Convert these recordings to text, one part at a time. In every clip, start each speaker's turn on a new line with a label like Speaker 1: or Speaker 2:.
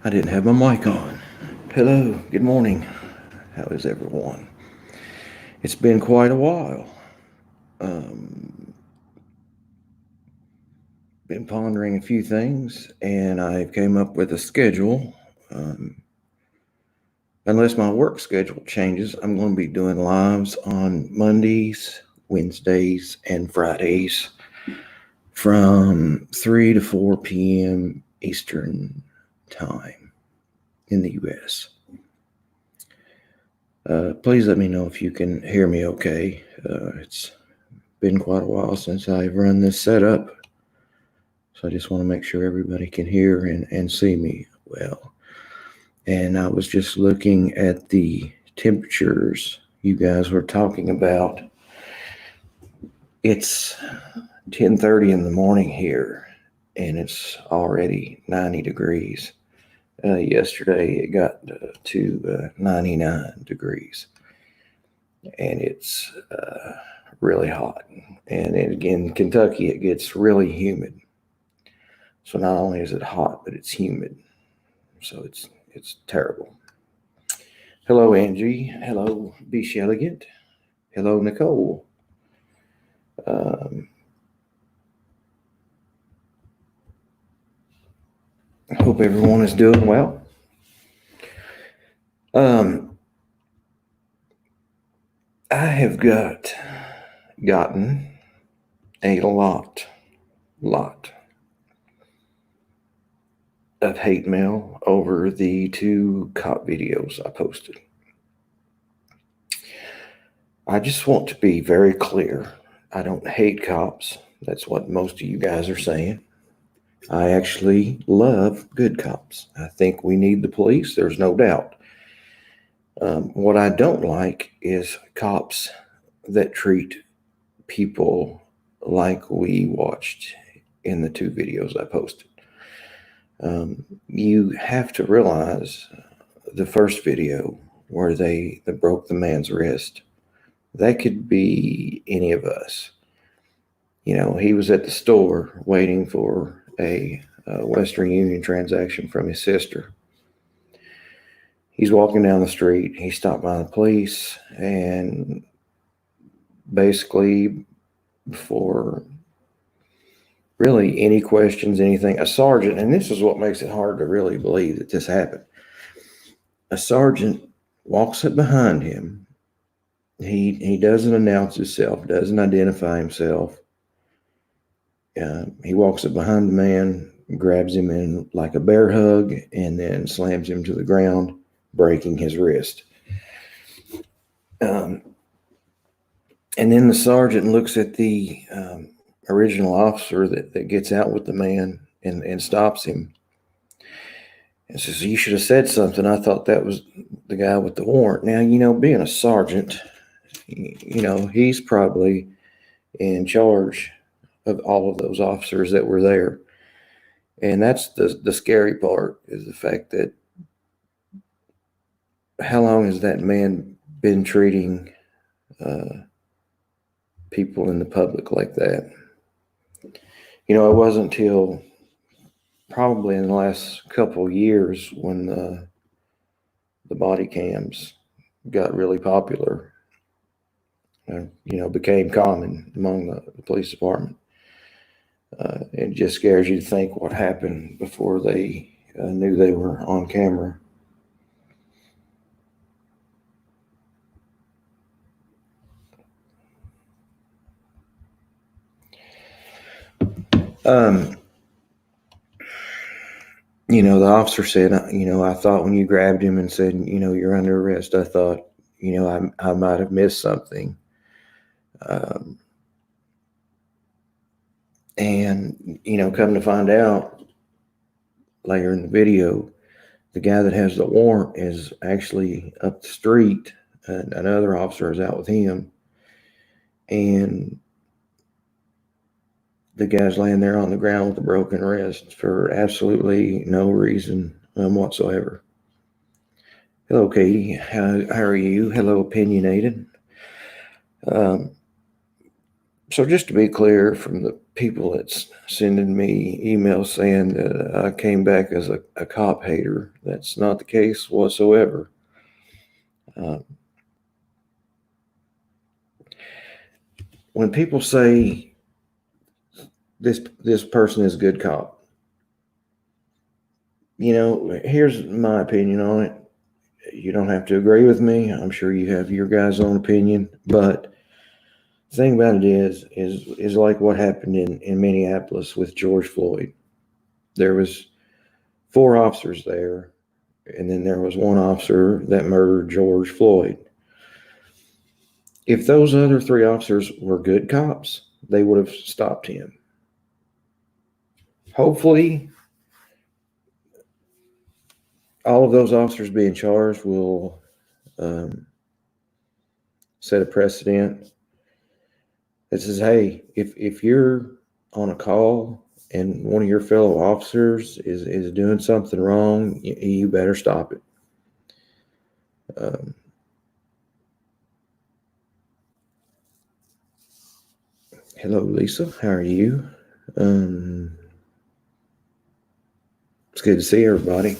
Speaker 1: I didn't have my mic on. Hello, good morning. How is everyone? It's been quite a while. Been pondering a few things, and I came up with a schedule. Unless my work schedule changes, I'm going to be doing lives on Mondays, Wednesdays, and Fridays from 3 to 4 p.m. Eastern Time in the U.S. Please let me know if you can hear me okay. It's been quite a while since I've run this setup, so I just want to make sure everybody can hear and see me well. And I was just looking at the temperatures you guys were talking about. It's 10:30 in the morning here, and it's already 90 degrees. Yesterday it got to 99 degrees, and it's really hot. And in Kentucky, it gets really humid. So not only is it hot, but it's humid. So it's terrible. Hello, Angie. Hello, Beach Elegant. Hello, Nicole. I hope everyone is doing well. I have gotten a lot of hate mail over the 2 cop videos I posted. I just want to be very clear. I don't hate cops. That's what most of you guys are saying. I actually love good cops. I think we need the police. There's no doubt. What I don't like is cops that treat people like we watched in the 2 videos I posted. You have to realize the first video where they broke the man's wrist, that could be any of us. You know, he was at the store waiting for a Western Union transaction from his sister. He's walking down the street. He's stopped by the police, and basically, before really any questions, anything, a sergeant, and this is what makes it hard to really believe that this happened. A sergeant walks up behind him. He doesn't announce himself, doesn't identify himself. He walks up behind the man, grabs him in like a bear hug, and then slams him to the ground, breaking his wrist. And then the sergeant looks at the original officer that gets out with the man and stops him and says, "You should have said something. I thought that was the guy with the warrant." Now, you know, being a sergeant, you know, he's probably in charge of all of those officers that were there. And that's the scary part, is the fact that how long has that man been treating people in the public like that? You know, it wasn't until probably in the last couple of years when the body cams got really popular, you know, became common among the police department. It just scares you to think what happened before they knew they were on camera. You know, the officer said, you know, I thought when you grabbed him and said, you know, you're under arrest, I thought, you know, I might have missed something. And, you know, come to find out later in the video, the guy that has the warrant is actually up the street. And another officer is out with him. And the guy's laying there on the ground with a broken wrist for absolutely no reason whatsoever. Hello, Katie. How are you? Hello, Opinionated. So just to be clear, from the people that's sending me emails saying that I came back as a cop hater, that's not the case whatsoever. When people say this person is a good cop, here's my opinion on it. You don't have to agree with me. I'm sure you have your guys' own opinion, but the thing about it is like what happened in Minneapolis with George Floyd. There was 4 officers there, and then there was 1 officer that murdered George Floyd. If those other 3 officers were good cops, they would have stopped him. Hopefully, all of those officers being charged will set a precedent that says, hey, if you're on a call and one of your fellow officers is doing something wrong, you better stop it. Hello, Lisa. How are you? It's good to see everybody.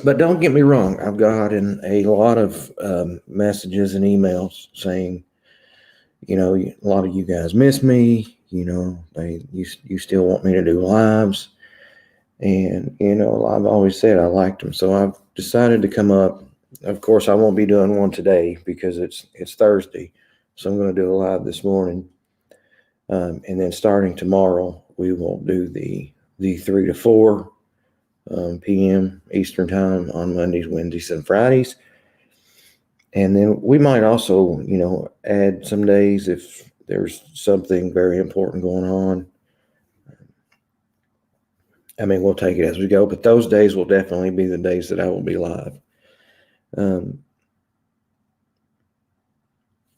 Speaker 1: But don't get me wrong. I've gotten a lot of messages and emails saying, a lot of you guys miss me. You still want me to do lives. And, I've always said I liked them. So I've decided to come up. Of course, I won't be doing one today because it's Thursday. So I'm going to do a live this morning. And then starting tomorrow, we will do the 3 to 4 p.m. Eastern time on Mondays, Wednesdays, and Fridays. And then we might also, add some days if there's something very important going on. I mean, we'll take it as we go, but those days will definitely be the days that I will be live.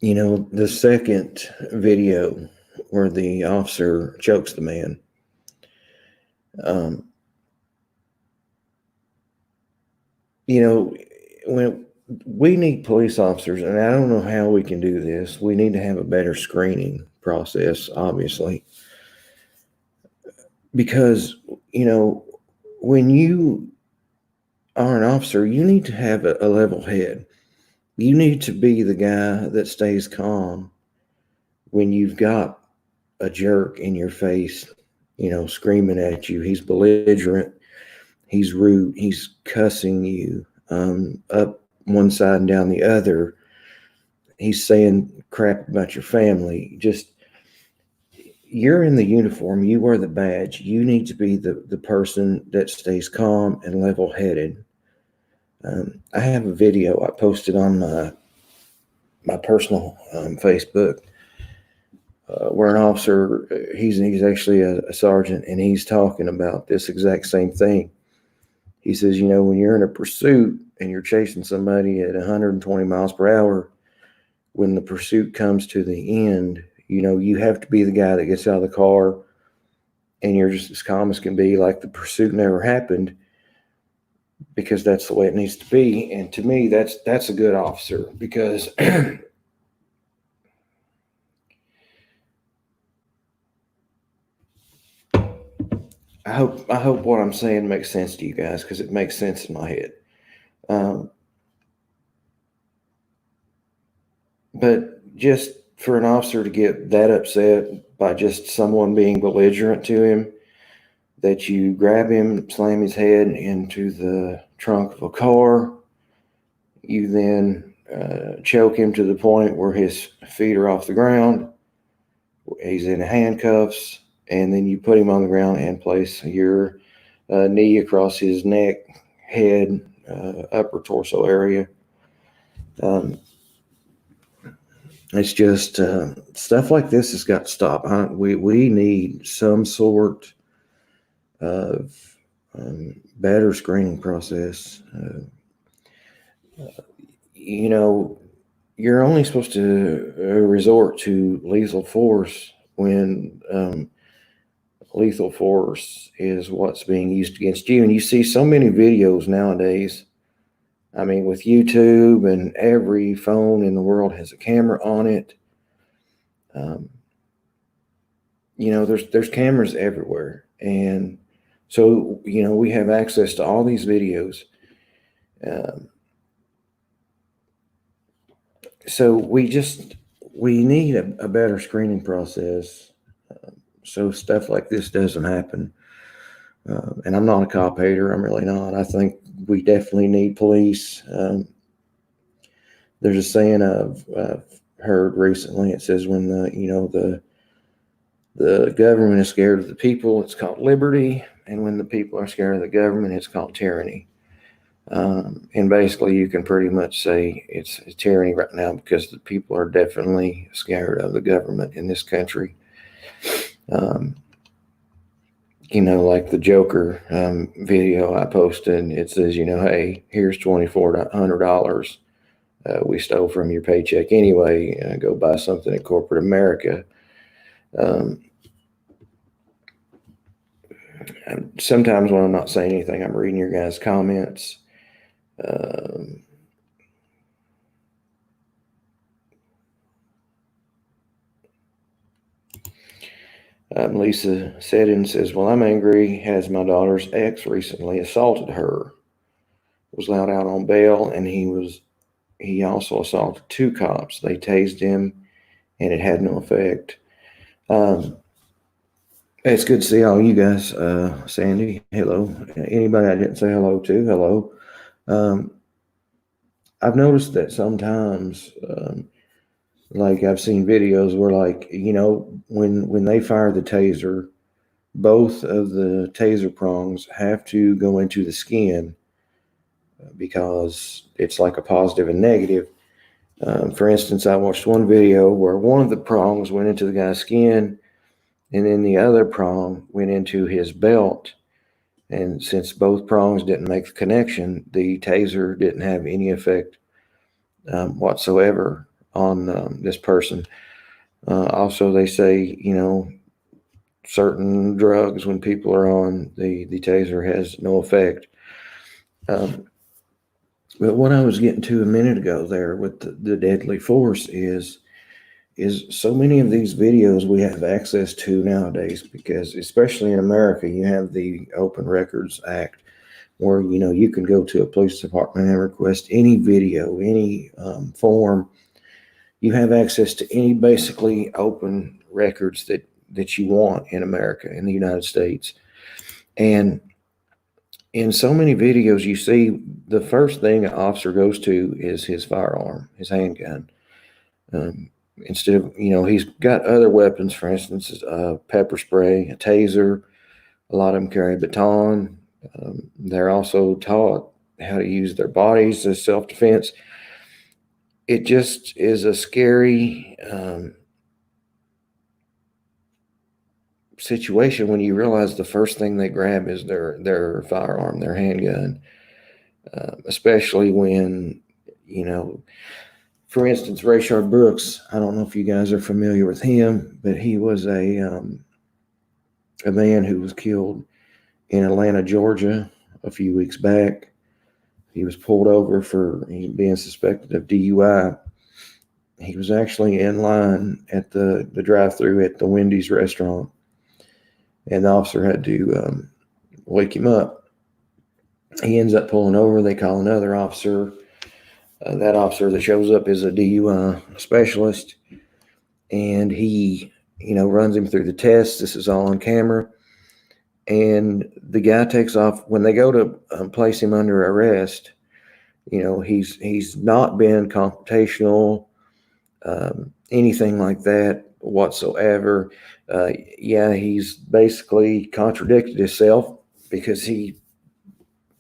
Speaker 1: The second video where the officer chokes the man, when we need police officers, and I don't know how we can do this, we need to have a better screening process, obviously. Because, when you are an officer, you need to have a level head. You need to be the guy that stays calm when you've got a jerk in your face, screaming at you. He's belligerent. He's rude. He's cussing you up one side and down the other. He's saying crap about your family. You're in the uniform. You wear the badge. You need to be the person that stays calm and level-headed. I have a video I posted on my personal Facebook where an officer, he's actually a sergeant, and he's talking about this exact same thing. He says, when you're in a pursuit and you're chasing somebody at 120 miles per hour, when the pursuit comes to the end, you have to be the guy that gets out of the car and you're just as calm as can be, like the pursuit never happened, because that's the way it needs to be. And to me, that's a good officer, because I hope what I'm saying makes sense to you guys, because it makes sense in my head. But just for an officer to get that upset by just someone being belligerent to him, that you grab him, slam his head into the trunk of a car, you then choke him to the point where his feet are off the ground, he's in handcuffs, and then you put him on the ground and place your knee across his neck, head, upper torso area. It's just stuff like this has got to stop. We need some sort of better screening process. You're only supposed to resort to lethal force when lethal force is what's being used against you. And you see so many videos nowadays. I mean, with YouTube, and every phone in the world has a camera on it. There's cameras everywhere, and so we have access to all these videos. Um, so we need a better screening process, so stuff like this doesn't happen. And I'm not a cop hater. I'm really not. I think we definitely need police. There's a saying I've heard recently. It says when the government is scared of the people, it's called liberty, and when the people are scared of the government, it's called tyranny. And basically, you can pretty much say it's tyranny right now because the people are definitely scared of the government in this country. Like the Joker video I posted, it says, hey, here's $2,400 we stole from your paycheck anyway. Go buy something at corporate America. Sometimes when I'm not saying anything, I'm reading your guys' comments. Lisa Seddon says, well, I'm angry as my daughter's ex recently assaulted her. Was let out on bail, and he also assaulted 2 cops. They tased him, and it had no effect. It's good to see all you guys. Sandy, hello. Anybody I didn't say hello to, hello. I've noticed that sometimes, like I've seen videos where, like, when they fire the taser, both of the taser prongs have to go into the skin because it's like a positive and negative. For instance, I watched one video where one of the prongs went into the guy's skin, and then the other prong went into his belt. And since both prongs didn't make the connection, the taser didn't have any effect whatsoever on this person. Also, they say, certain drugs, when people are on, the taser has no effect. But what I was getting to a minute ago there with the deadly force is so many of these videos we have access to nowadays, because especially in America, you have the Open Records Act where, you can go to a police department and request any video, any form. You have access to any basically open records that you want in America, in the United States. And in so many videos, you see the first thing an officer goes to is his firearm, his handgun. Instead of, he's got other weapons, for instance, pepper spray, a taser. A lot of them carry a baton. They're also taught how to use their bodies as self-defense. It just is a scary situation when you realize the first thing they grab is their firearm, their handgun, especially when, for instance, Rayshard Brooks. I don't know if you guys are familiar with him, but he was a man who was killed in Atlanta, Georgia, a few weeks back. He was pulled over for being suspected of DUI. He was actually in line at the drive-thru at the Wendy's restaurant, and the officer had to wake him up. He ends up pulling over. They call another officer. That officer that shows up is a DUI specialist, and he, runs him through the test. This is all on camera. And the guy takes off. When they go to place him under arrest, he's not been confrontational, anything like that whatsoever. He's basically contradicted himself, because he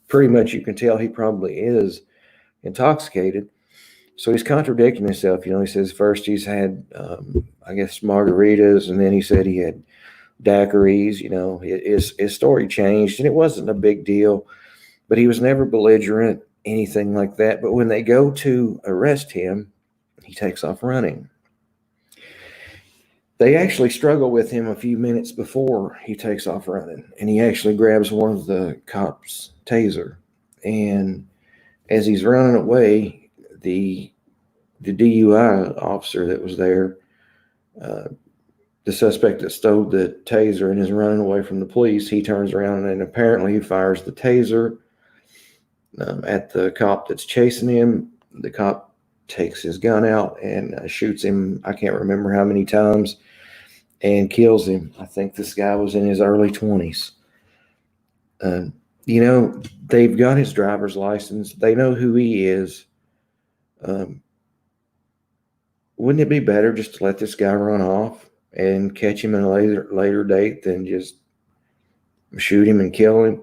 Speaker 1: pretty much, you can tell he probably is intoxicated. So he's contradicting himself. He says first he's had, I guess, margaritas, and then he said he had daiquiris. His story changed, and it wasn't a big deal, but he was never belligerent, anything like that. But when they go to arrest him, he takes off running. They actually struggle with him a few minutes before he takes off running, and he actually grabs one of the cops' taser. And as he's running away, the DUI officer that was there The suspect that stole the taser and is running away from the police, he turns around and apparently he fires the taser at the cop that's chasing him. The cop takes his gun out and shoots him, I can't remember how many times, and kills him. I think this guy was in his early 20s. They've got his driver's license. They know who he is. Wouldn't it be better just to let this guy run off and catch him in a later date than just shoot him and kill him?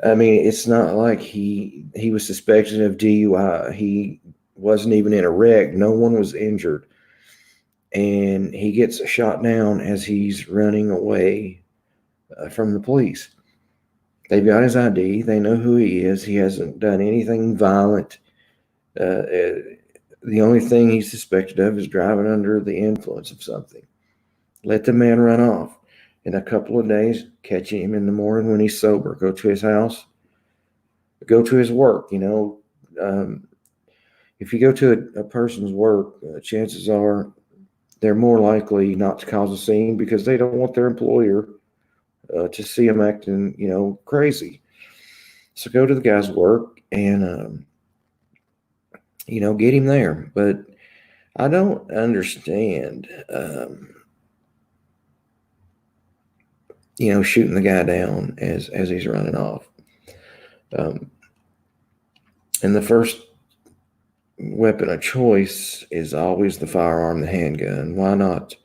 Speaker 1: I mean, it's not like he was suspected of DUI. He wasn't even in a wreck. No one was injured. And he gets shot down as he's running away from the police. They've got his ID. They know who he is. He hasn't done anything violent. The only thing he's suspected of is driving under the influence of something. Let the man run off. In a couple of days, catch him in the morning when he's sober. Go to his house. Go to his work. If you go to a person's work, chances are they're more likely not to cause a scene because they don't want their employer to see them acting, crazy. So go to the guy's work and, get him there. But I don't understand, shooting the guy down as he's running off. And the first weapon of choice is always the firearm, the handgun. Why not,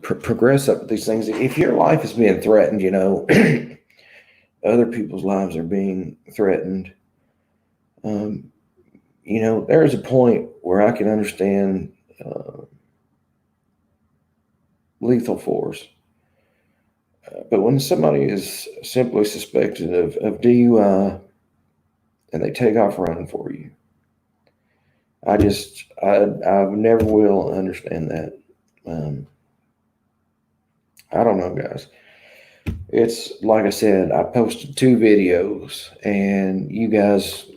Speaker 1: progress up with these things? If your life is being threatened, other people's lives are being threatened. There's a point where I can understand lethal force. But when somebody is simply suspected of DUI and they take off running for you, I never will understand that. I don't know, guys. It's like I said, I posted 2 videos, and you guys,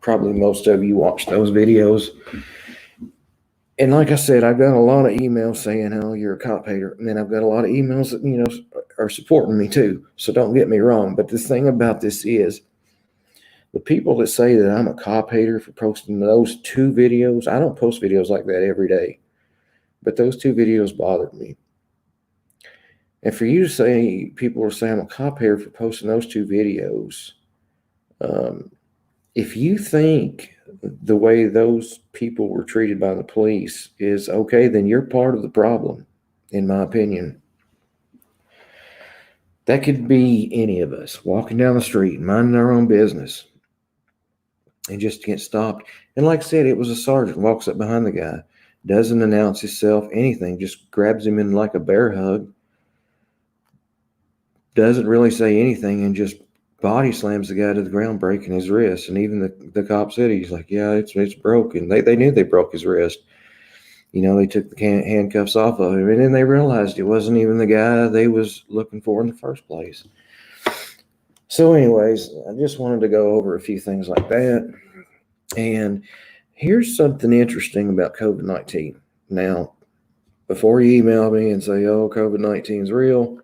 Speaker 1: probably most of you watched those videos. And like I said, I've got a lot of emails saying, "Oh, you're a cop hater," and then I've got a lot of emails that are supporting me too. So don't get me wrong. But the thing about this is, the people that say that I'm a cop hater for posting those 2 videos, I don't post videos like that every day, but those 2 videos bothered me. And for you to say people are saying I'm a cop hater for posting those 2 videos, if you think the way those people were treated by the police is okay, then you're part of the problem, in my opinion. That could be any of us walking down the street, minding our own business, and just get stopped. And like I said, it was a sergeant, walks up behind the guy, doesn't announce himself, anything, just grabs him in like a bear hug, doesn't really say anything, and just body slams the guy to the ground, breaking his wrist. And even the cop said, he's like, "Yeah, it's broken." They knew they broke his wrist. They took the handcuffs off of him, and then they realized it wasn't even the guy they was looking for in the first place. So anyways, I just wanted to go over a few things like that. And here's something interesting about COVID-19. Now, before you email me and say, "Oh, COVID-19 is real,"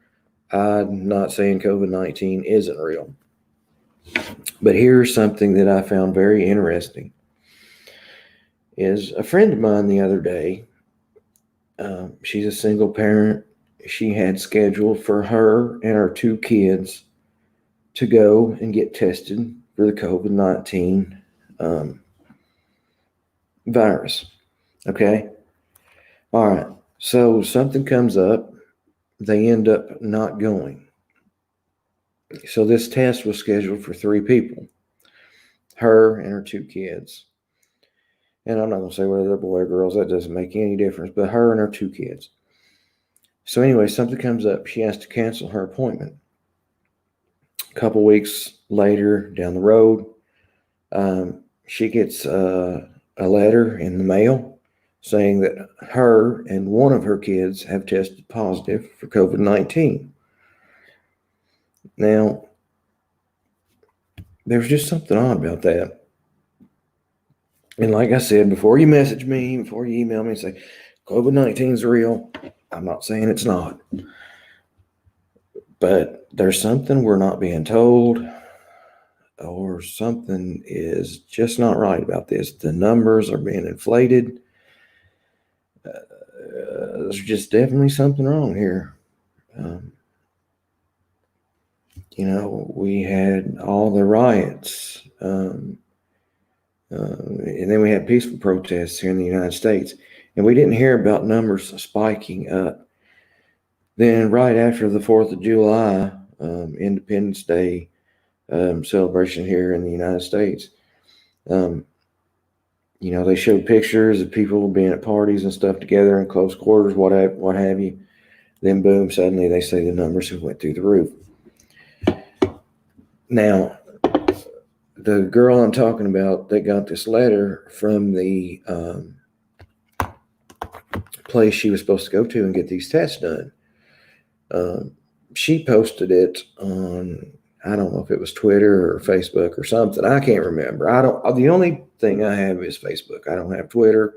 Speaker 1: I'm not saying COVID-19 isn't real. But here's something that I found very interesting. Is a friend of mine the other day, she's a single parent. She had scheduled for her and her 2 kids to go and get tested for the COVID-19 virus. Okay? All right. So something comes up. They end up not going. So this test was scheduled for 3 people, her and her 2 kids. And I'm not going to say whether they're boy or girls. That doesn't make any difference. But her and her 2 kids. So anyway, something comes up. She has to cancel her appointment. A couple weeks later, down the road, she gets a letter in the mail saying that her and one of her kids have tested positive for COVID-19. Now, there's just something odd about that. And like I said, before you message me, before you email me and say COVID-19 is real, I'm not saying it's not. But there's something we're not being told, or something is just not right about this. The numbers are being inflated. There's just definitely something wrong here. We had all the riots, and then we had peaceful protests here in the United States, and we didn't hear about numbers spiking up. Then, right after the 4th of July, Independence Day celebration here in the United States, they showed pictures of people being at parties and stuff together in close quarters, what have you. Then, boom, suddenly they say the numbers have went through the roof. Now, the girl I'm talking about that got this letter from the place she was supposed to go to and get these tests done, she posted it on, I don't know if it was Twitter or Facebook or something. I can't remember. The only thing I have is Facebook. I don't have Twitter.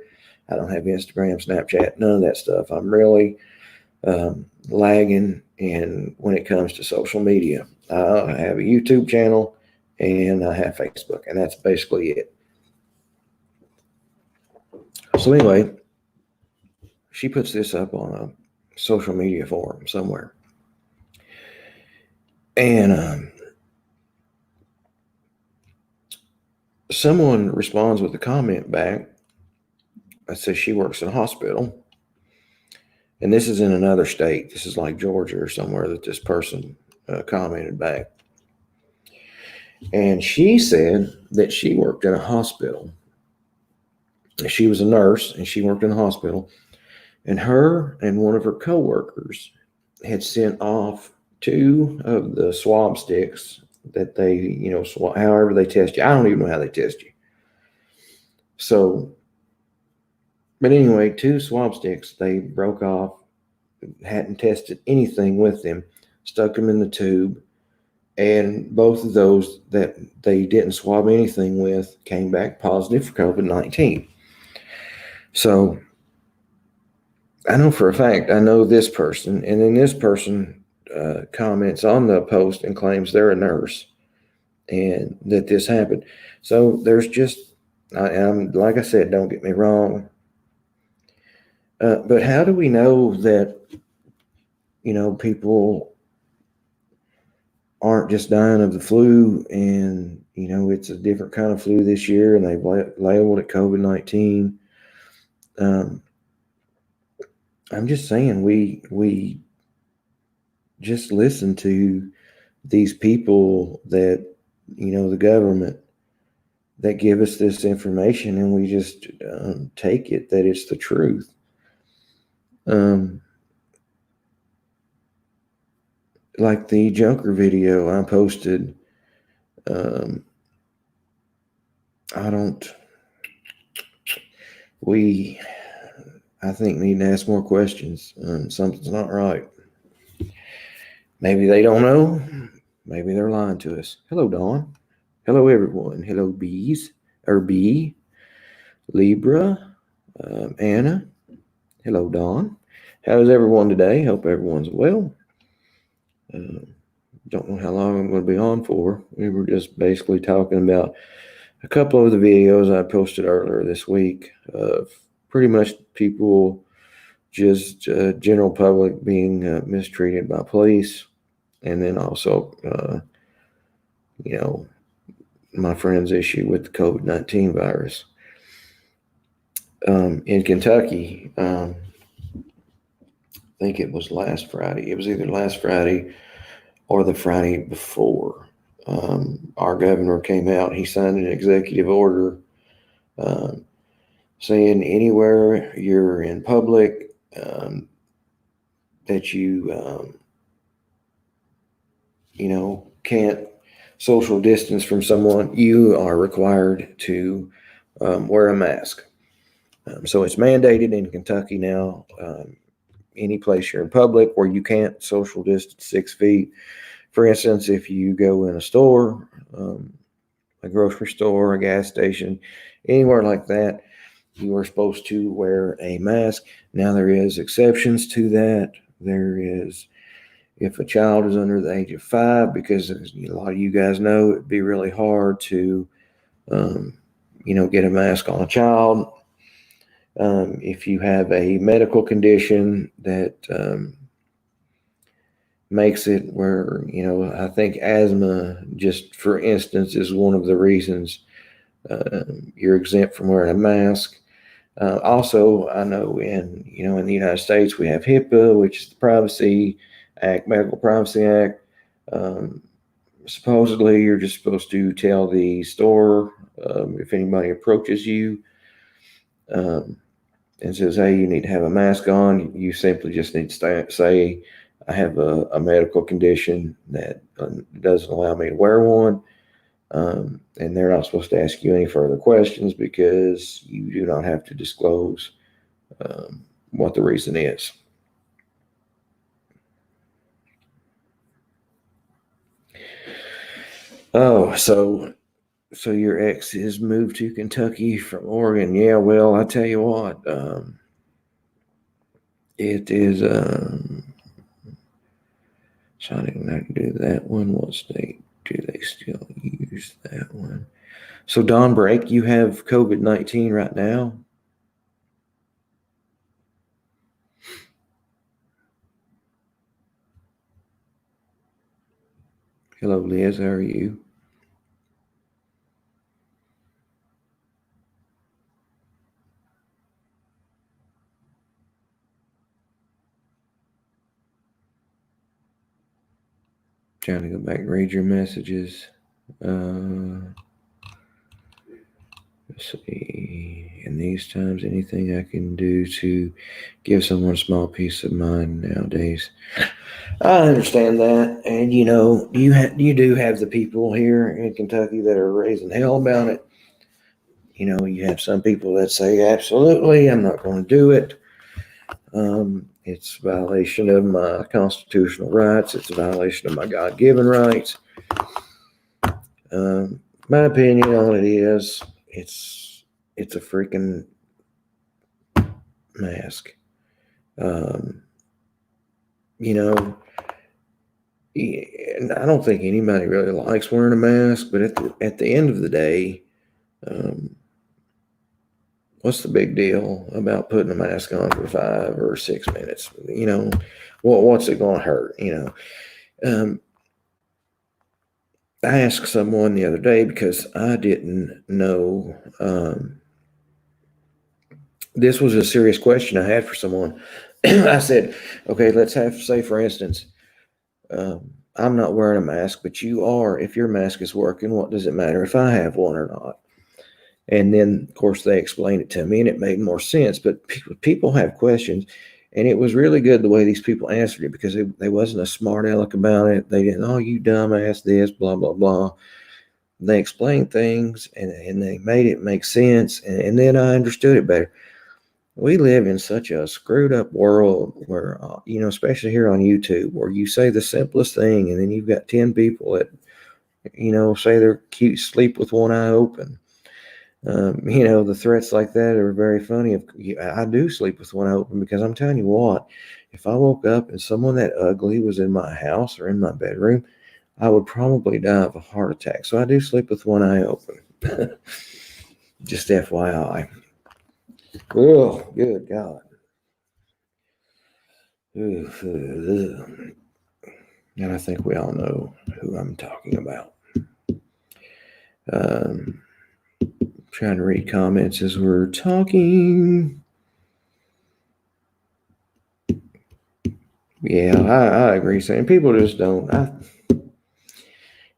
Speaker 1: I don't have Instagram, Snapchat, none of that stuff. I'm really lagging when it comes to social media. I have a YouTube channel and I have Facebook, and that's basically it. So anyway, she puts this up on a social media forum somewhere. And someone responds with a comment back that says she works in a hospital. And this is in another state. This is like Georgia or somewhere that this person commented back. And she said that she worked in a hospital. She was a nurse and she worked in a hospital. And her and one of her coworkers had sent off 2 of the swab sticks that they, however they test you. I don't even know how they test you. So, but anyway, 2 swab sticks they broke off, hadn't tested anything with them, stuck them in the tube, and both of those that they didn't swab anything with came back positive for COVID-19. So I know for a fact, I know this person, and then this person comments on the post and claims they're a nurse and that this happened. So there's just, I'm like I said, don't get me wrong. But how do we know that, people aren't just dying of the flu and, it's a different kind of flu this year and they've labeled it COVID-19? I'm just saying we just listen to these people that, the government that give us this information, and we just take it that it's the truth. Like the Junker video I posted, I think need to ask more questions. Something's not right. Maybe they don't know. Maybe they're lying to us. Hello, Dawn. Hello, everyone. Hello, B, Libra, Anna. Hello, Dawn. How is everyone today? Hope everyone's well. Don't know how long I'm going to be on for. We were just basically talking about a couple of the videos I posted earlier this week of pretty much people, just general public being mistreated by police. And then also, my friend's issue with the COVID-19 virus. In Kentucky, I think it was last Friday. It was either last Friday or the Friday before. Our governor came out. He signed an executive order saying anywhere you're in public that you, can't social distance from someone, you are required to wear a mask. So it's mandated in Kentucky now. Any place you're in public where you can't social distance 6 feet. For instance, if you go in a store, a grocery store, a gas station, anywhere like that, you are supposed to wear a mask. Now there is exceptions to that. There is, if a child is under the age of 5, because as a lot of you guys know, it'd be really hard to, get a mask on a child. If you have a medical condition that makes it where, I think asthma, just for instance, is one of the reasons you're exempt from wearing a mask. Also, I know in the United States, we have HIPAA, which is the Privacy Act, Medical Privacy Act. Supposedly, you're just supposed to tell the store if anybody approaches you and says, hey, you need to have a mask on. You simply just need to say, I have a medical condition that doesn't allow me to wear one. And they're not supposed to ask you any further questions because you do not have to disclose what the reason is. Oh, so your ex has moved to Kentucky from Oregon. Yeah, well, I tell you what, it is, so I didn't have to do that one. What state do they still use that one? So, Don Break, you have COVID-19 right now? Hello, Liz. How are you? Trying to go back and read your messages. Let's see. In these times, anything I can do to give someone a small peace of mind nowadays. I understand that, and you do have the people here in Kentucky that are raising hell about it. You have some people that say, absolutely, I'm not going to do it. It's a violation of my constitutional rights. It's a violation of my God-given rights. My opinion on it is it's a freaking mask. And I don't think anybody really likes wearing a mask, but at the end of the day, what's the big deal about putting a mask on for 5 or 6 minutes? What's it going to hurt? I asked someone the other day because I didn't know. This was a serious question I had for someone. I said, okay, let's say, for instance, I'm not wearing a mask, but you are. If your mask is working, what does it matter if I have one or not? And then, of course, they explained it to me, and it made more sense. But people have questions, and it was really good the way these people answered it because they wasn't a smart aleck about it. They didn't, oh, you dumbass, this, blah, blah, blah. They explained things, and they made it make sense, and then I understood it better. We live in such a screwed up world where, especially here on YouTube, where you say the simplest thing, and then you've got 10 people that, say they're cute, sleep with one eye open. The threats like that are very funny. I do sleep with one eye open because I'm telling you what, if I woke up and someone that ugly was in my house or in my bedroom, I would probably die of a heart attack. So I do sleep with one eye open. Just FYI. Oh, good God. And I think we all know who I'm talking about. Trying to read comments as we're talking. Yeah, I agree. Saying people just don't.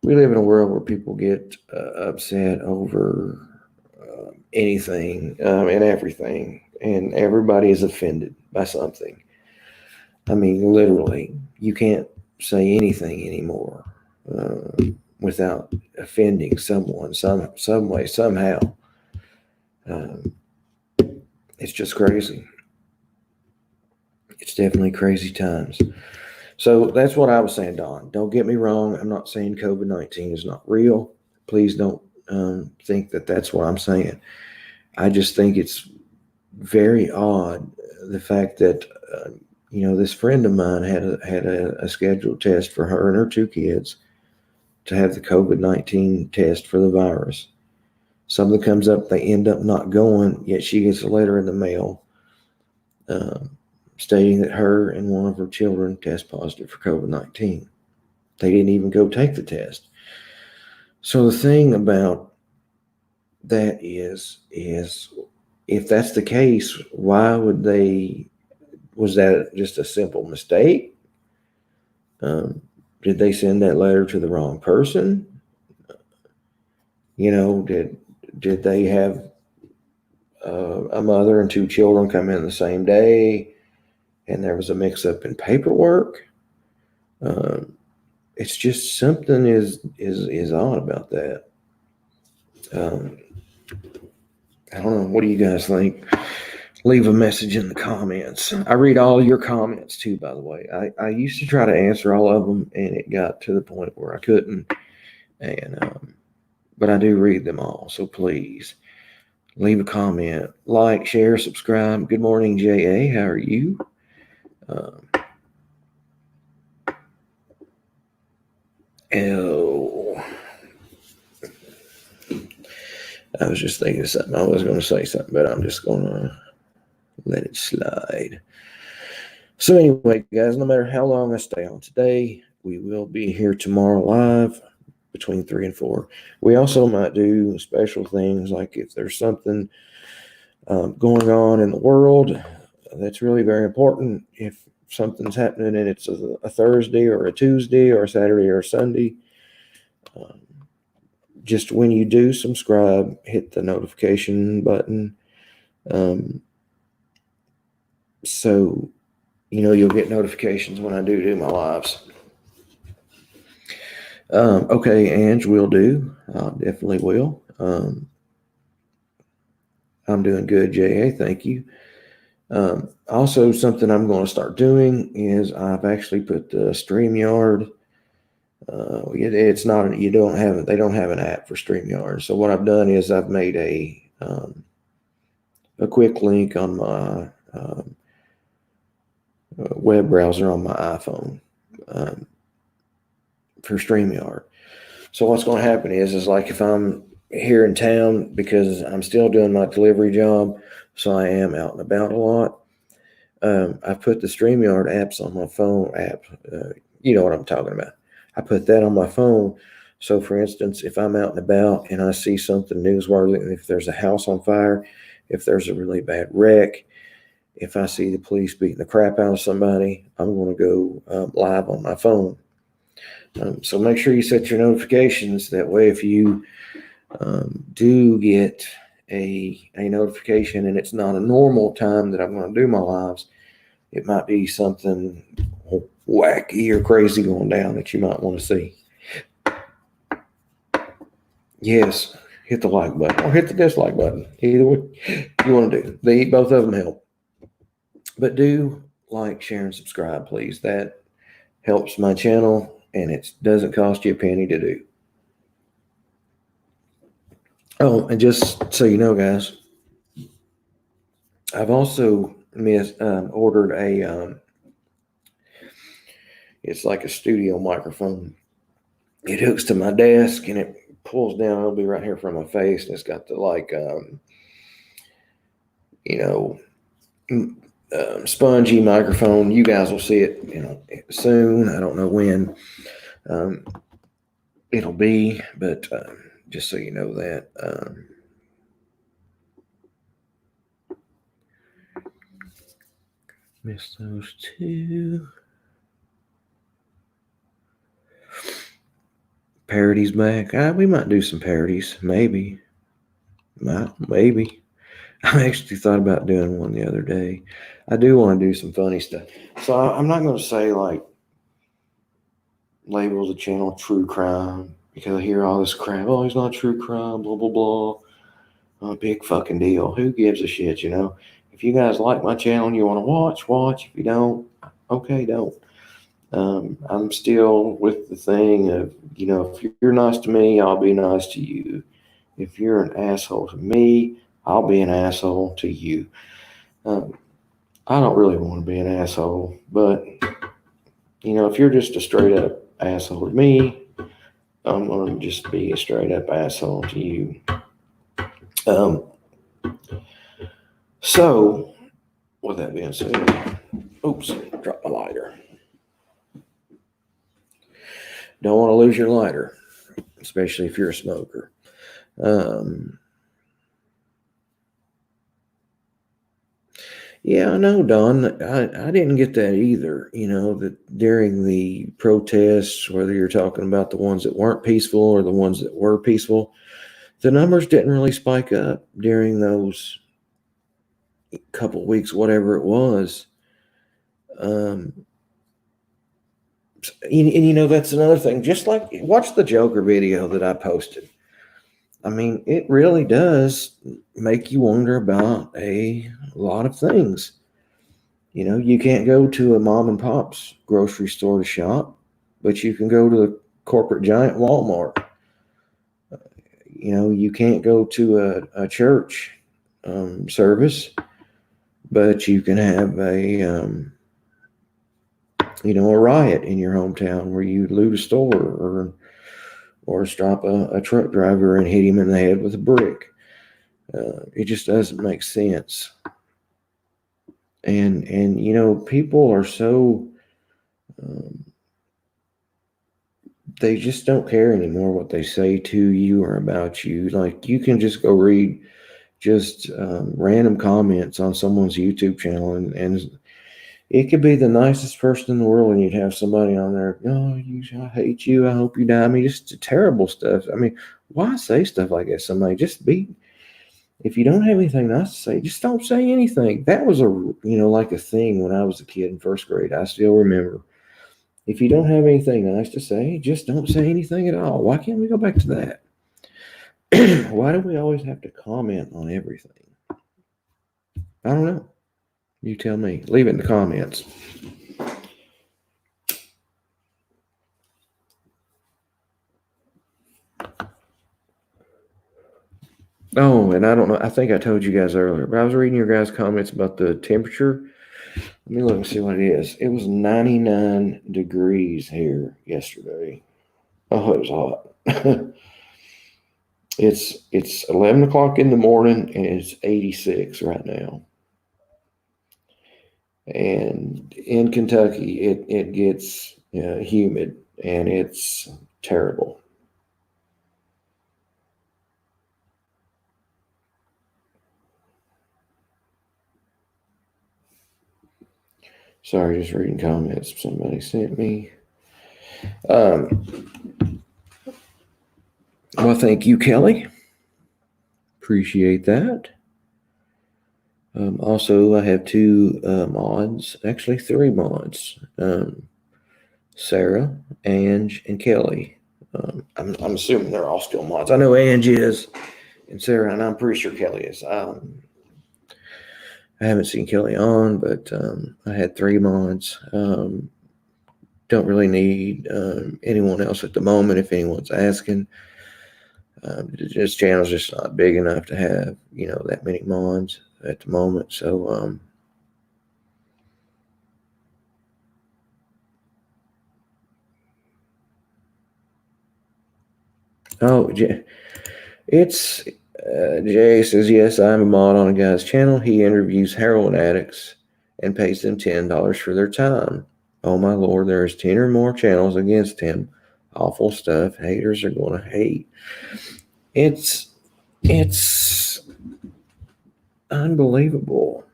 Speaker 1: We live in a world where people get upset over anything and everything, and everybody is offended by something. I mean, literally, you can't say anything anymore without offending someone some way, somehow. It's just crazy. It's definitely crazy times. So that's what I was saying, Don. Don't get me wrong. I'm not saying COVID-19 is not real. Please don't think that that's what I'm saying. I just think it's very odd the fact that this friend of mine had a scheduled test for her and her two kids to have the COVID-19 test for the virus. Something comes up, they end up not going, yet she gets a letter in the mail stating that her and one of her children test positive for COVID-19. They didn't even go take the test. So the thing about that is if that's the case, why would they? Was that just a simple mistake? Did they send that letter to the wrong person? Did they have a mother and two children come in the same day, and there was a mix-up in paperwork? It's just something is odd about that. I don't know. What do you guys think? Leave a message in the comments. I read all your comments too, by the way. I used to try to answer all of them, and it got to the point where I couldn't. But I do read them all. So please leave a comment, like, share, subscribe. Good morning, J.A. How are you? I was just thinking of something. I was going to say something, but I'm just going to let it slide. So anyway, guys, no matter how long I stay on today, we will be here tomorrow live between 3 and 4. We also might do special things, like if there's something going on in the world that's really very important. If something's happening and it's a Thursday or a Tuesday or a Saturday or a Sunday, just when you do subscribe, hit the notification button. So, you'll get notifications when I do my lives. Okay, Ange, will do. I definitely will. I'm doing good, J.A. Thank you. Also, something I'm going to start doing is I've actually put the StreamYard. It's not. They don't have an app for StreamYard. So what I've done is I've made a quick link on my web browser on my iPhone for StreamYard. So what's going to happen is like if I'm here in town, because I'm still doing my delivery job, so I am out and about a lot. I put the StreamYard apps on my phone app. You know what I'm talking about. I put that on my phone. So for instance, if I'm out and about and I see something newsworthy, if there's a house on fire, if there's a really bad wreck, if I see the police beating the crap out of somebody, I'm going to go live on my phone. So make sure you set your notifications. That way, if you do get a notification and it's not a normal time that I'm going to do my lives, it might be something wacky or crazy going down that you might want to see. Yes, hit the like button or hit the dislike button. Either way you want to do. Both of them help. But do like, share, and subscribe, please. That helps my channel, and it doesn't cost you a penny to do. Oh, and just so you know, guys, I've also ordered a it's like a studio microphone. It hooks to my desk and it pulls down. It'll be right here from my face, and it's got the spongy microphone. You guys will see it, soon. I don't know when it'll be, but just so you know that. Missed those two. Parodies back. We might do some parodies. Maybe. Maybe. I actually thought about doing one the other day. I do want to do some funny stuff. So I'm not going to say label the channel true crime, because I hear all this crap. Oh, it's not true crime, blah, blah, blah. Big fucking deal. Who gives a shit, If you guys like my channel and you want to watch. If you don't, okay, don't. I'm still with the thing of, if you're nice to me, I'll be nice to you. If you're an asshole to me, I'll be an asshole to you. I don't really want to be an asshole, but if you're just a straight up asshole to me, I'm going to just be a straight up asshole to you. So, with that being said, oops, dropped my lighter. Don't want to lose your lighter, especially if you're a smoker. Yeah, I know, Don. I didn't get that either. That during the protests, whether you're talking about the ones that weren't peaceful or the ones that were peaceful, the numbers didn't really spike up during those couple weeks, whatever it was. And that's another thing. Just like watch the Joker video that I posted. I mean, it really does make you wonder about a lot of things. You can't go to a mom and pop's grocery store to shop, but you can go to the corporate giant Walmart. You can't go to a church service, but you can have a riot in your hometown where you loot a store or stop a truck driver and hit him in the head with a brick. It just doesn't make sense. And people are so they just don't care anymore what they say to you or about you. Like, you can just go read just random comments on someone's YouTube channel, and it could be the nicest person in the world, and you'd have somebody on there, I hate you, I hope you die. I mean, just terrible stuff. I mean, why say stuff like that? Somebody if you don't have anything nice to say, just don't say anything. That was like a thing when I was a kid in first grade. I still remember. If you don't have anything nice to say, just don't say anything at all. Why can't we go back to that? Why do we always have to comment on everything? I don't know. You tell me. Leave it in the comments. Oh, and I don't know. I think I told you guys earlier, but I was reading your guys' comments about the temperature. Let me look and see what it is. It was 99 degrees here yesterday. Oh, it was hot. It's 11 o'clock in the morning, and it's 86 right now. And in Kentucky, it gets humid, and it's terrible. Sorry, just reading comments somebody sent me. Well, thank you, Kelly. Appreciate that. Also, I have two mods, actually 3 mods. Sarah, Ange, and Kelly. I'm assuming they're all still mods. I know Ange is, and Sarah, and I'm pretty sure Kelly is. I haven't seen Kelly on, but I had 3 mods. Don't really need anyone else at the moment if anyone's asking. This channel's just not big enough to have, that many mods at the moment. So, Jay says, yes, I'm a mod on a guy's channel. He interviews heroin addicts and pays them $10 for their time. Oh my Lord, there's 10 or more channels against him. Awful stuff. Haters are going to hate. It's unbelievable.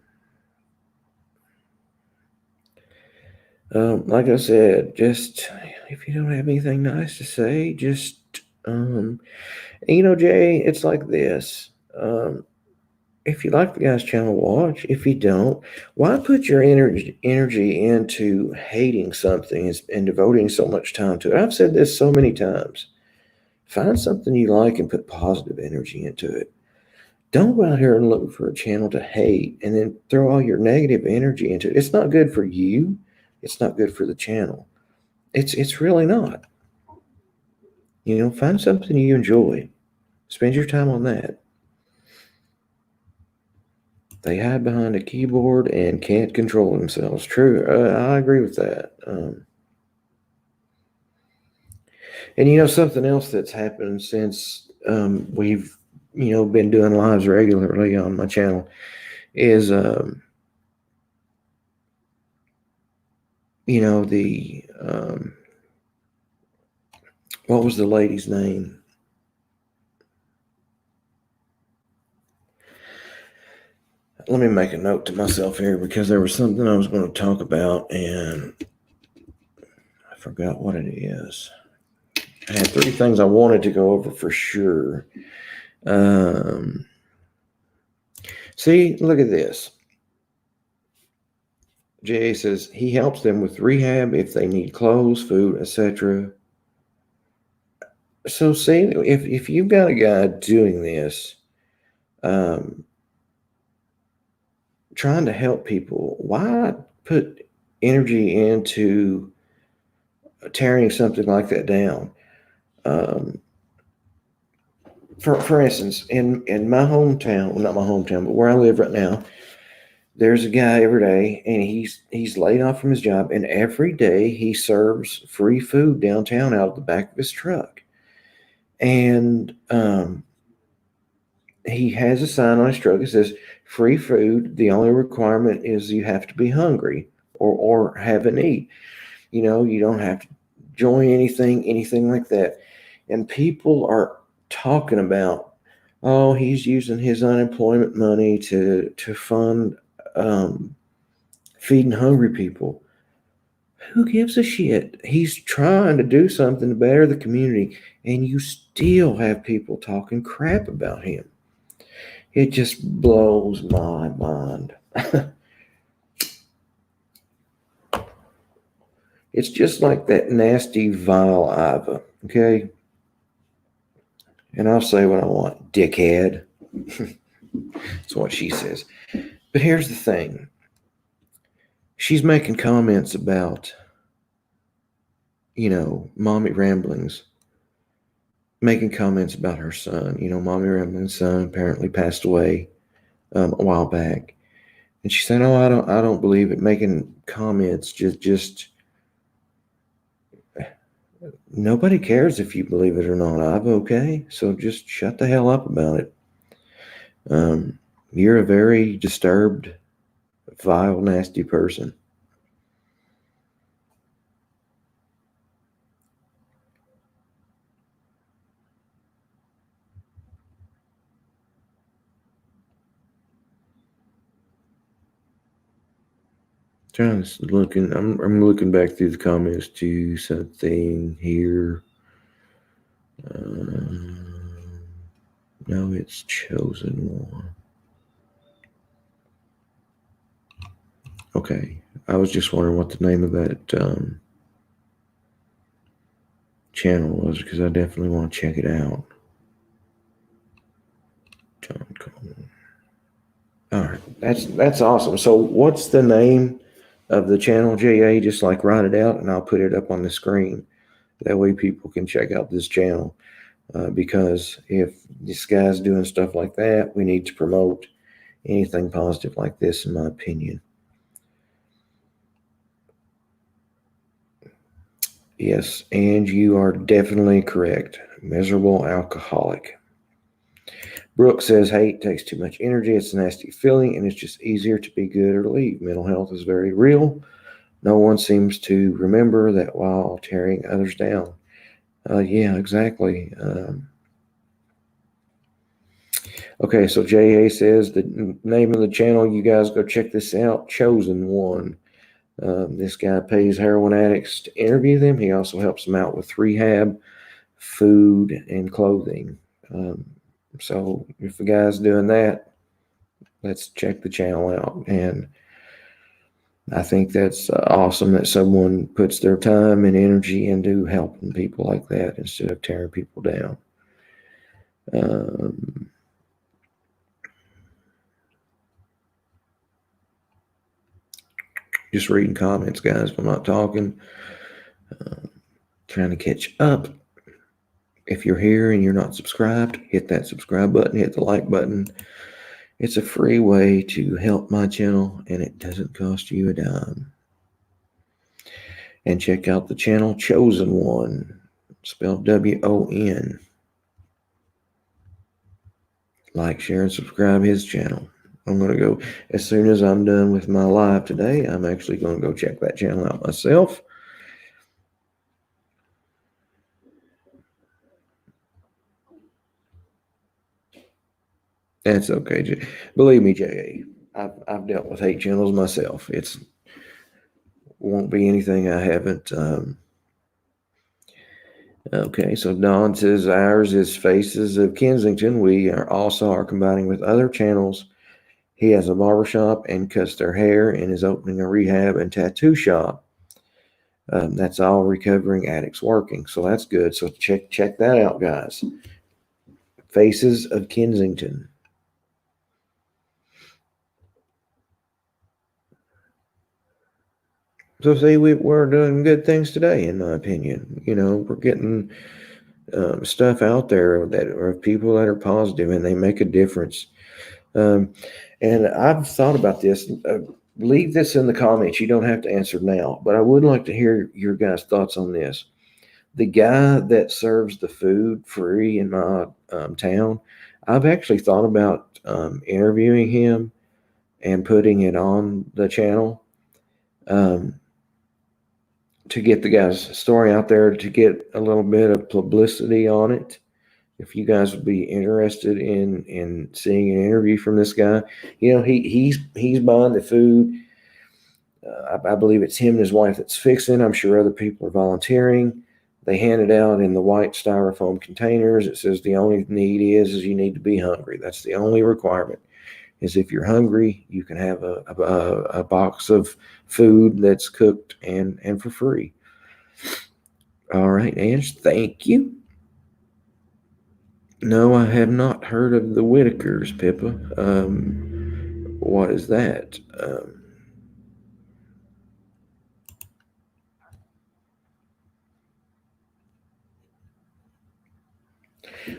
Speaker 1: Like I said, just if you don't have anything nice to say, just Jay, it's like this. If you like the guy's channel, watch. If you don't, why put your energy into hating something and devoting so much time to it? I've said this so many times. Find something you like and put positive energy into it. Don't go out here and look for a channel to hate and then throw all your negative energy into it. It's not good for you. It's not good for the channel. It's really not. Find something you enjoy. Spend your time on that. They hide behind a keyboard and can't control themselves. True, I agree with that. And something else that's happened since we've been doing lives regularly on my channel is the what was the lady's name? Let me make a note to myself here because there was something I was going to talk about and I forgot what it is. I had 3 things I wanted to go over for sure. See, look at this. Jay says he helps them with rehab if they need clothes, food, etc. So see, if you've got a guy doing this, trying to help people, why put energy into tearing something like that down? For instance, in my hometown, well, not my hometown, but where I live right now, there's a guy every day, and he's laid off from his job, and every day he serves free food downtown out of the back of his truck. And he has a sign on his truck that says free food. The only requirement is you have to be hungry or have a need. You don't have to join anything like that. And people are talking about, oh, he's using his unemployment money to fund feeding hungry people. Who gives a shit? He's trying to do something to better the community, and you still have people talking crap about him. It just blows my mind. It's just like that nasty, vile Iva, okay? And I'll say what I want, dickhead. That's what she says. But here's the thing. She's making comments about, Mommy Ramblings, making comments about her son. Mommy Rambling's son apparently passed away a while back. And she said, "Oh, I don't believe it." Making comments, just nobody cares if you believe it or not. I'm okay, so just shut the hell up about it. You're a very disturbed, vile, nasty person. I'm looking back through the comments to something here. No, it's chosen one. Okay, I was just wondering what the name of that channel was because I definitely want to check it out. John Coleman. All right, that's awesome. So, what's the name of the channel, JA? Just like write it out, and I'll put it up on the screen. That way, people can check out this channel. Because if this guy's doing stuff like that, we need to promote anything positive like this, in my opinion. Yes, and you are definitely correct. Miserable alcoholic. Brooke says hate takes too much energy. It's a nasty feeling, and it's just easier to be good or leave. Mental health is very real. No one seems to remember that while tearing others down. Yeah, exactly. Okay, so JA says the name of the channel, you guys go check this out, Chosen One. This guy pays heroin addicts to interview them. He also helps them out with rehab, food, and clothing. So if the guy's doing that, let's check the channel out. And I think that's awesome that someone puts their time and energy into helping people like that instead of tearing people down. Just reading comments, guys. I'm not talking. Trying to catch up. If you're here and you're not subscribed, hit that subscribe button, hit the like button. It's a free way to help my channel, and it doesn't cost you a dime. And check out the channel Chosen One, spelled W-O-N. Like, share, and subscribe his channel. I'm going to go, as soon as I'm done with my live today, I'm actually going to go check that channel out myself. That's okay. Believe me, J.A., I've dealt with hate channels myself. It's won't be anything I haven't. Okay, so Don says ours is Faces of Kensington. We are also combining with other channels. He has a barbershop and cuts their hair and is opening a rehab and tattoo shop. That's all recovering addicts working. So that's good. So check that out, guys. Faces of Kensington. So see, we're doing good things today, in my opinion. We're getting stuff out there that are people that are positive and they make a difference. And I've thought about this. Leave this in the comments. You don't have to answer now, but I would like to hear your guys' thoughts on this. The guy that serves the food free in my town, I've actually thought about interviewing him and putting it on the channel to get the guy's story out there, to get a little bit of publicity on it. If you guys would be interested in seeing an interview from this guy, he's buying the food. I believe it's him and his wife that's fixing. I'm sure other people are volunteering. They hand it out in the white styrofoam containers. It says the only need is you need to be hungry. That's the only requirement. Is if you're hungry, you can have a box of food that's cooked and for free. All right, Ange, thank you. No, I have not heard of the Whitakers, Pippa. What is that?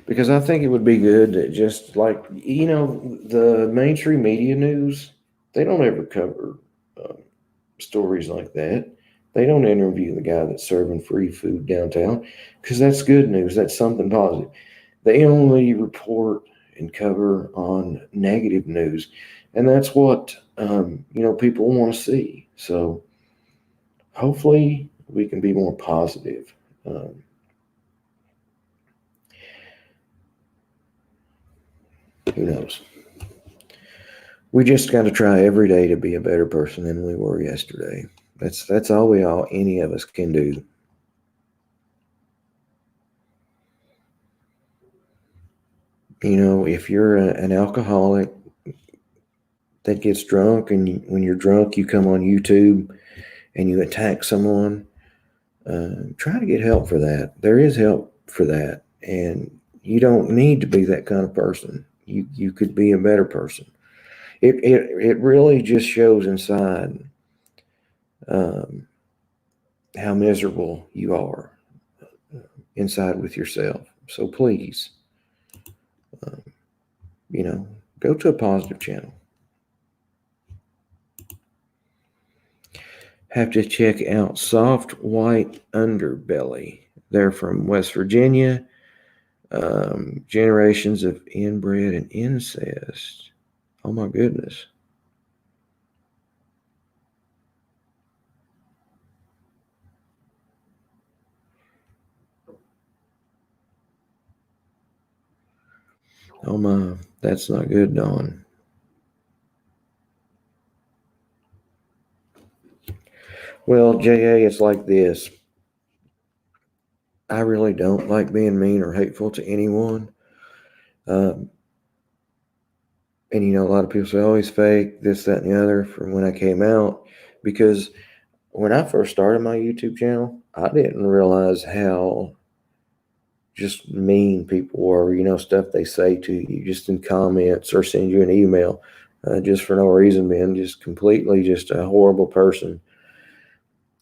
Speaker 1: Because I think it would be good to just like, the mainstream media news, they don't ever cover stories like that. They don't interview the guy that's serving free food downtown because that's good news. That's something positive. They only report and cover on negative news, and that's what people want to see. So hopefully we can be more positive. Who knows? We just got to try every day to be a better person than we were yesterday. That's all any of us can do. If you're an alcoholic that gets drunk, and when you're drunk, you come on YouTube and you attack someone, try to get help for that. There is help for that, and you don't need to be that kind of person. You could be a better person. It really just shows inside how miserable you are inside with yourself. So please, go to a positive channel. Have to check out Soft White Underbelly. They're from West Virginia. Generations of inbred and incest. Oh my goodness. Oh my, that's not good, Dawn. Well, JA, it's like this. I really don't like being mean or hateful to anyone. And a lot of people say, oh, he's fake, this, that, and the other from when I came out. Because when I first started my YouTube channel, I didn't realize how just mean people were, stuff they say to you just in comments or send you an email just for no reason, being just completely just a horrible person.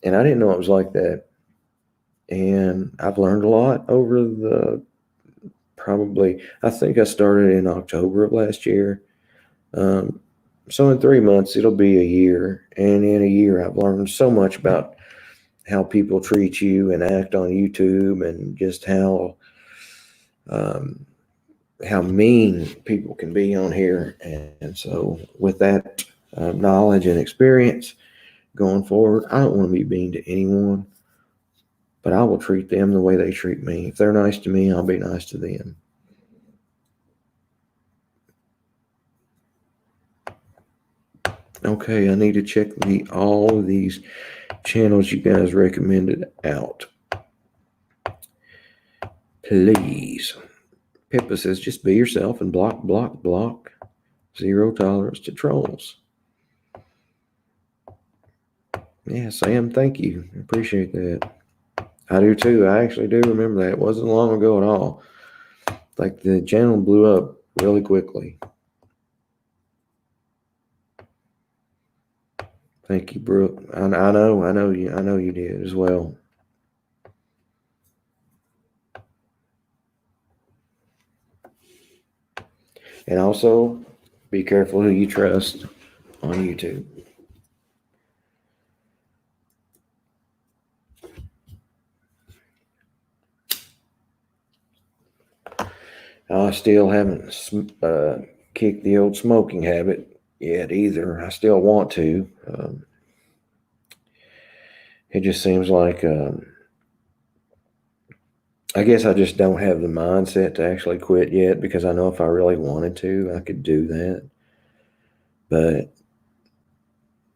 Speaker 1: And I didn't know it was like that. And I've learned a lot over I think I started in October of last year. So in 3 months, it'll be a year. And in a year, I've learned so much about how people treat you and act on YouTube, and just um, how mean people can be on here. And so with that knowledge and experience going forward, I don't want to be mean to anyone, but I will treat them the way they treat me. If they're nice to me, I'll be nice to them. Okay, I need to check all of these channels you guys recommended out. Please. Pippa says, just be yourself and block, block, block. Zero tolerance to trolls. Yeah, Sam, thank you. I appreciate that. I do too. I actually do remember that. It wasn't long ago at all. Like the channel blew up really quickly. Thank you, Brooke. I know you did as well. And also, be careful who you trust on YouTube. I still haven't kicked the old smoking habit yet either. I still want to. It just seems like I guess I just don't have the mindset to actually quit yet, because I know if I really wanted to, I could do that. But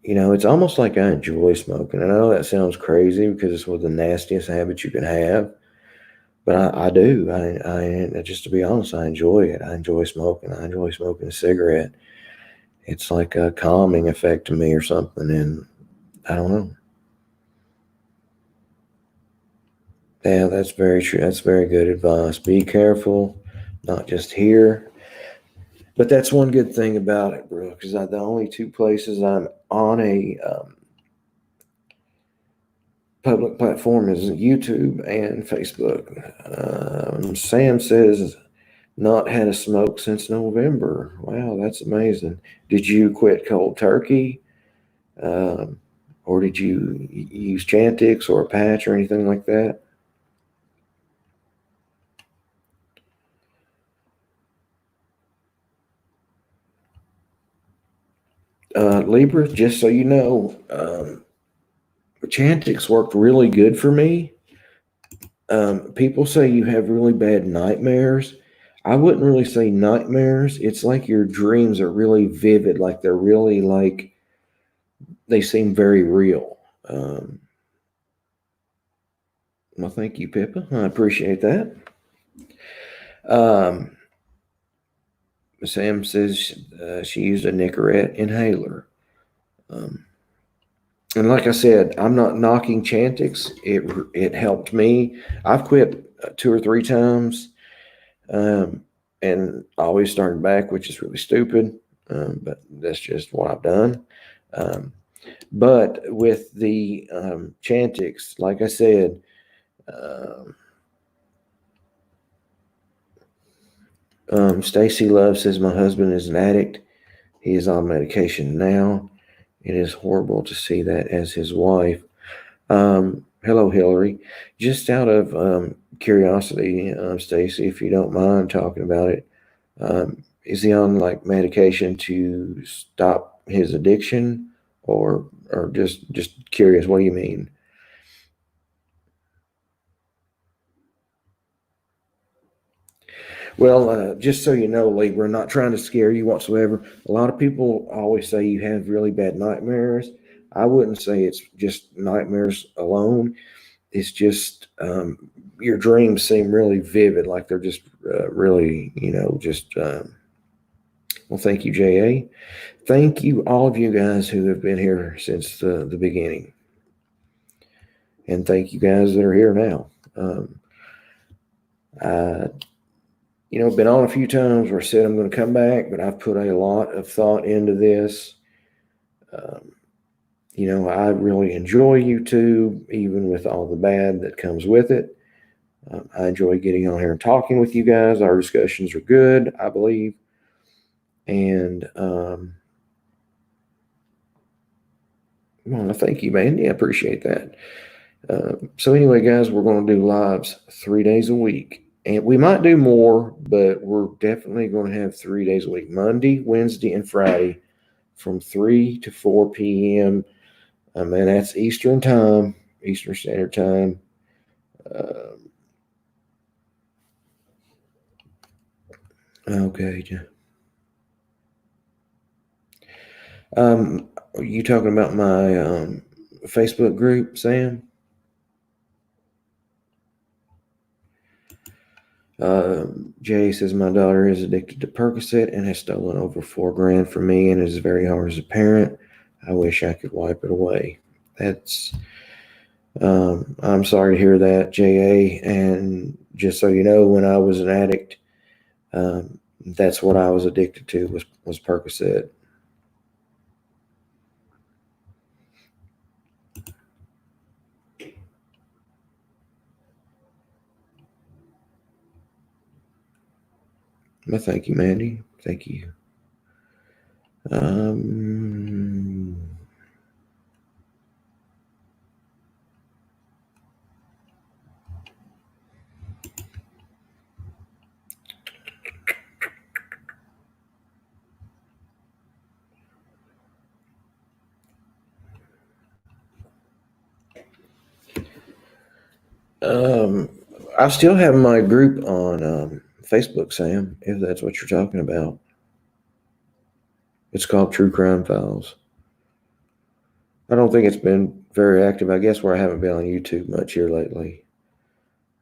Speaker 1: it's almost like I enjoy smoking. And I know that sounds crazy because it's one of the nastiest habits you can have, but I do. I just, to be honest, I enjoy it. I enjoy smoking. I enjoy smoking a cigarette. It's like a calming effect to me or something, and I don't know. Yeah, that's very true. That's very good advice. Be careful, not just here. But that's one good thing about it, Brooke, is the only two places I'm on a public platform is YouTube and Facebook. Sam says, not had a smoke since November. Wow, that's amazing. Did you quit cold turkey? Or did you use Chantix or a patch or anything like that? Libra, just so you know, Chantix worked really good for me. People say you have really bad nightmares. I wouldn't really say nightmares. It's like your dreams are really vivid, like they're really like they seem very real. Well, thank you, Pippa. I appreciate that. Um, Sam says she used a Nicorette inhaler. Um, and like I said, I'm not knocking Chantix. It helped me. I've quit 2 or 3 times, and always started back, which is really stupid. But that's just what I've done. But with the Chantix, like I said, Stacy Love says my husband is an addict. He is on medication now. It is horrible to see that as his wife. Hello, Hillary. Just out of curiosity, Stacy, if you don't mind talking about it, is he on like medication to stop his addiction, or just curious? What do you mean? Well, just so you know, Lee, we're not trying to scare you whatsoever. A lot of people always say you have really bad nightmares. I wouldn't say it's just nightmares alone. It's just your dreams seem really vivid, like they're just really, just. Well, thank you, JA. Thank you, all of you guys who have been here since the beginning. And thank you guys that are here now. I been on a few times where I said I'm going to come back, but I've put a lot of thought into this. I really enjoy YouTube, even with all the bad that comes with it. I enjoy getting on here and talking with you guys. Our discussions are good, I believe. And well, thank you, Mandy. I appreciate that. So anyway, guys, we're going to do lives 3 days a week, and we might do more, but we're definitely going to have 3 days a week: Monday, Wednesday, and Friday, from 3 to 4 p.m. And that's Eastern time, Eastern Standard Time. Okay. Are you talking about my Facebook group, Sam? Jay says my daughter is addicted to Percocet and has stolen over $4,000 from me, and it is very hard as a parent. I wish I could wipe it away. That's I'm sorry to hear that, JA. And just so you know, when I was an addict, that's what I was addicted to was Percocet. Well, thank you, Mandy. Thank you. Um, um, I still have my group on Facebook, Sam, if that's what you're talking about. It's called True Crime Files. I don't think it's been very active. I guess where I haven't been on YouTube much here lately.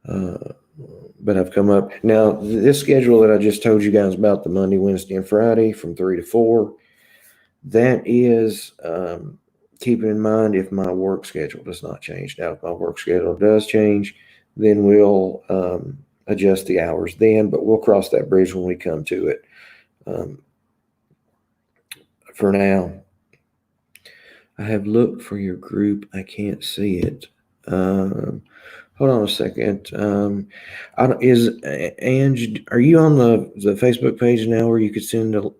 Speaker 1: But I've come up now. This schedule that I just told you guys about, the Monday, Wednesday, and Friday from 3 to 4, that is keeping in mind if my work schedule does not change. Now, if my work schedule does change, then we'll adjust the hours then, but we'll cross that bridge when we come to it. For now, I have looked for your group. I can't see it. Hold on a second. Ange, are you on the Facebook page now where you could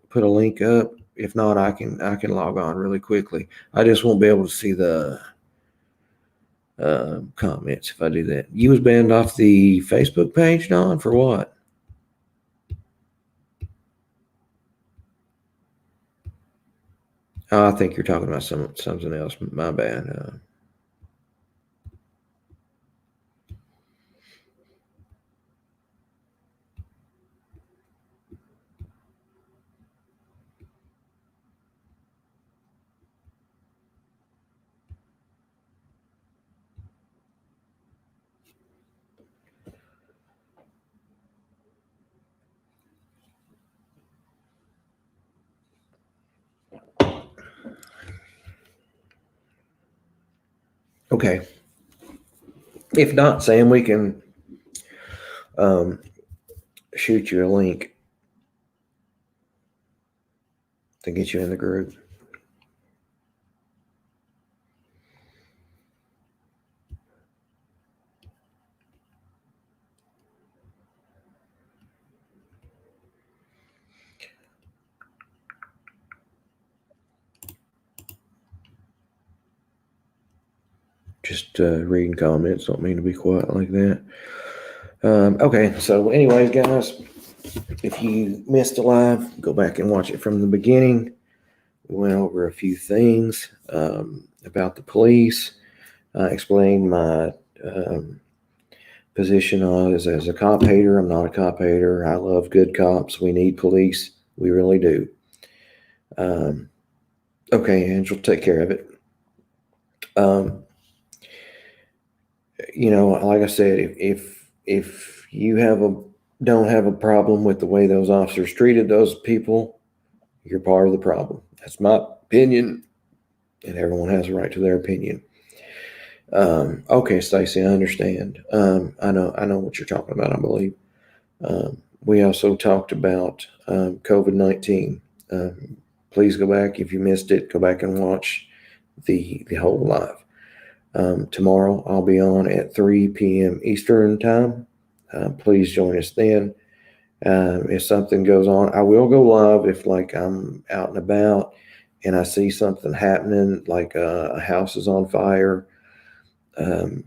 Speaker 1: put a link up? If not, I can log on really quickly. I just won't be able to see the comments if I do that. You was banned off the Facebook page, Don, for what? Oh, I think you're talking about something else. My bad. Okay. If not, Sam, we can shoot you a link to get you in the group. Just reading comments. Don't mean to be quiet like that. Okay, so anyways, guys, if you missed a live, go back and watch it from the beginning. We went over a few things about the police. I explained my position on as a cop hater. I'm not a cop hater. I love good cops. We need police. We really do. Okay, Angel, take care of it. Like I said, if you don't have a problem with the way those officers treated those people, you're part of the problem. That's my opinion, and everyone has a right to their opinion. Okay, Stacy, I understand. I know what you're talking about, I believe. We also talked about COVID-19. Please go back if you missed it. Go back and watch the whole live. Tomorrow I'll be on at 3 p.m. Eastern time. Please join us then. If something goes on, I will go live if like I'm out and about and I see something happening, like a house is on fire. Um,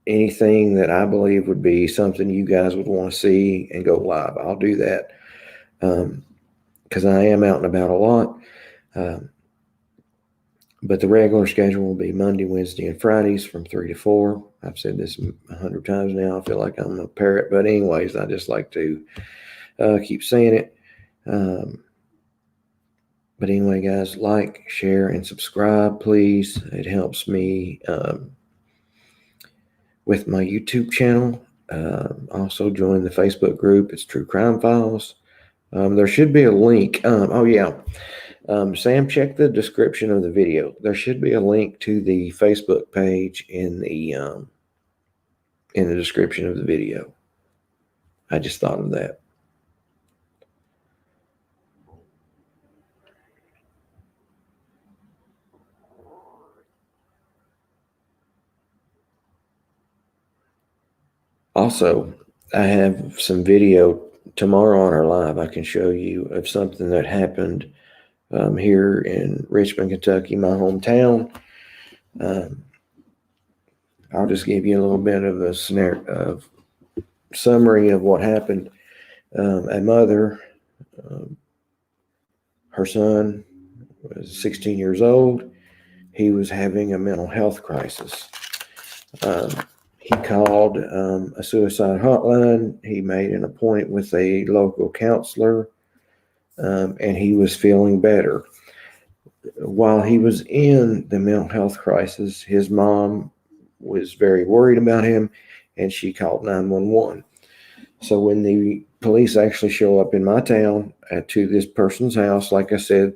Speaker 1: Anything that I believe would be something you guys would want to see and go live, I'll do that. Because I am out and about a lot. Um, but the regular schedule will be Monday, Wednesday, and Fridays from 3 to 4. I've said this 100 times now. I feel like I'm a parrot. But anyways, I just like to keep saying it. But anyway, guys, like, share, and subscribe, please. It helps me with my YouTube channel. Also, join the Facebook group. It's True Crime Files. There should be a link. Sam, check the description of the video. There should be a link to the Facebook page in the description of the video. I just thought of that. Also, I have some video tomorrow on our live. I can show you of something that happened here in Richmond, Kentucky, my hometown. I'll just give you a little bit of a summary of what happened. A mother, her son was 16 years old. He was having a mental health crisis. He called a suicide hotline. He made an appointment with a local counselor, and he was feeling better. While he was in the mental health crisis, his mom was very worried about him, and she called 911. So when the police actually show up in my town to this person's house, like I said,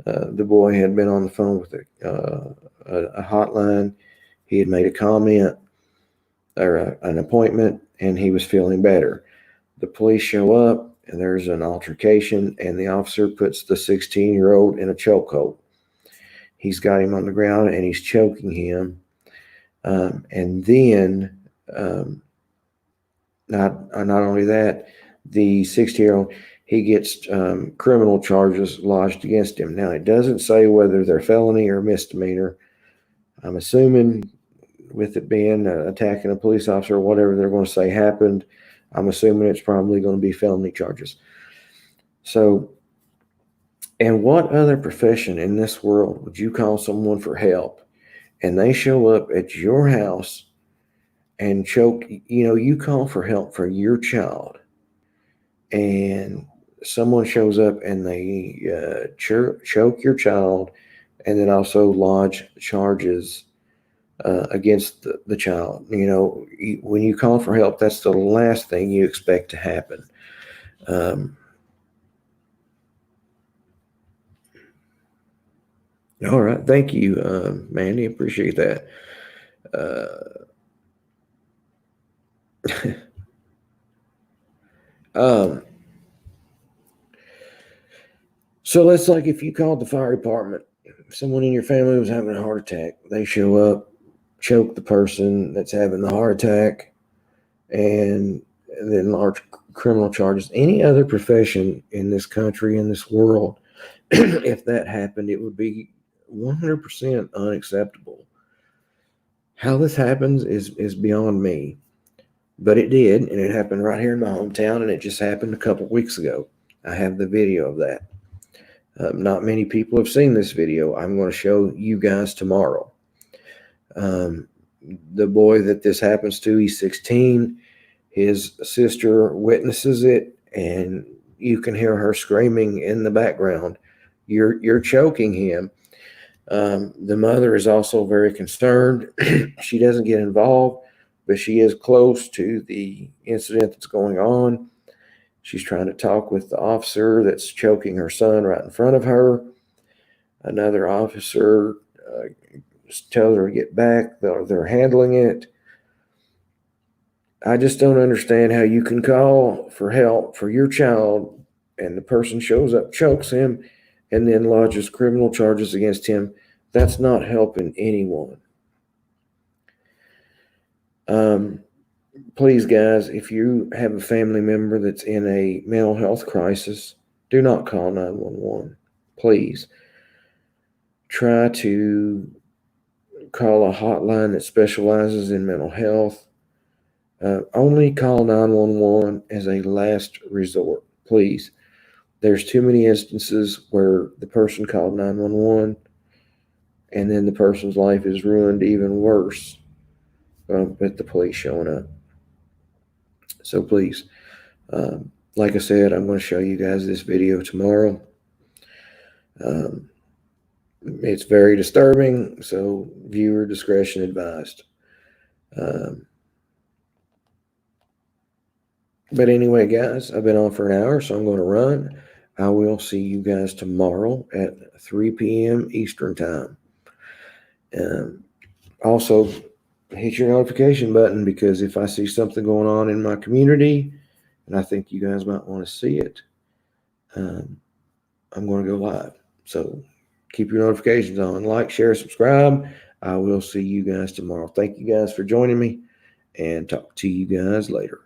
Speaker 1: the boy had been on the phone with a hotline. He had made a comment or an appointment, and he was feeling better. The police show up, and there's an altercation, and the officer puts the 16-year-old in a chokehold. He's got him on the ground, and he's choking him. And then, not only that, the 16-year-old, he gets criminal charges lodged against him. Now, it doesn't say whether they're felony or misdemeanor. I'm assuming with it being attacking a police officer or whatever they're going to say happened, I'm assuming it's probably going to be felony charges. So, and what other profession in this world would you call someone for help and they show up at your house and choke? You call for help for your child, and someone shows up and they choke your child and then also lodge charges against the child. When you call for help, that's the last thing you expect to happen. All right. Thank you, Mandy. Appreciate that. So that's like if you called the fire department, someone in your family was having a heart attack, they show up, choke the person that's having the heart attack, and then large criminal charges. Any other profession in this country, in this world, if that happened, it would be 100% unacceptable. How this happens is beyond me, but it did, and it happened right here in my hometown, and it just happened a couple weeks ago. I have the video of that. Not many people have seen this video. I'm going to show you guys tomorrow. The boy that this happens to, he's 16. His sister witnesses it, and you can hear her screaming in the background, "You're choking him." The mother is also very concerned. She doesn't get involved, but she is close to the incident that's going on. She's trying to talk with the officer that's choking her son right in front of her. Another officer tells her to get back. They're handling it. I just don't understand how you can call for help for your child and the person shows up, chokes him, and then lodges criminal charges against him. That's not helping anyone. Please, guys, if you have a family member that's in a mental health crisis, do not call 911. Please try to call a hotline that specializes in mental health. Only call 911 as a last resort, please. There's too many instances where the person called 911 and then the person's life is ruined even worse with the police showing up. So please, like I said, I'm going to show you guys this video tomorrow. It's very disturbing, so viewer discretion advised. But anyway, guys, I've been on for an hour, so I'm going to run. I will see you guys tomorrow at 3 p.m. Eastern Time. Also, hit your notification button, because if I see something going on in my community and I think you guys might want to see it, I'm going to go live. So keep your notifications on. Like, share, subscribe. I will see you guys tomorrow. Thank you guys for joining me, and talk to you guys later.